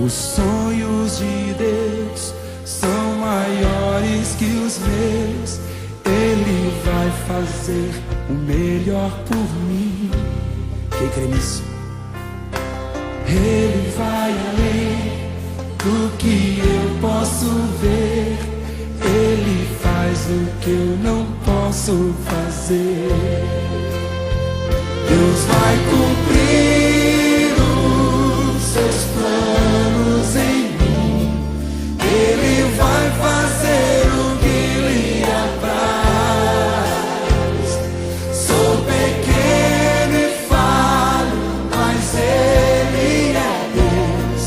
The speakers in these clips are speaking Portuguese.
Os sonhos de Deus são maiores que os meus. Ele vai fazer o melhor por mim. Quem crê nisso? Ele vai além do que eu posso ver. Ele faz o que eu não posso fazer. Deus vai cumprir os seus planos em mim. Ele vai fazer o que lhe apraz. Sou pequeno e falho, mas Ele é Deus.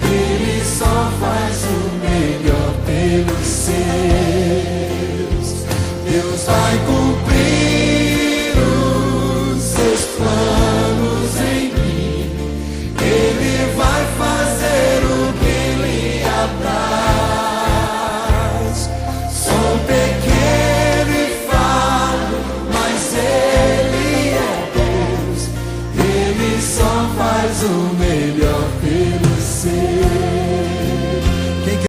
Ele só faz o melhor pelos seus. Deus vai cumprir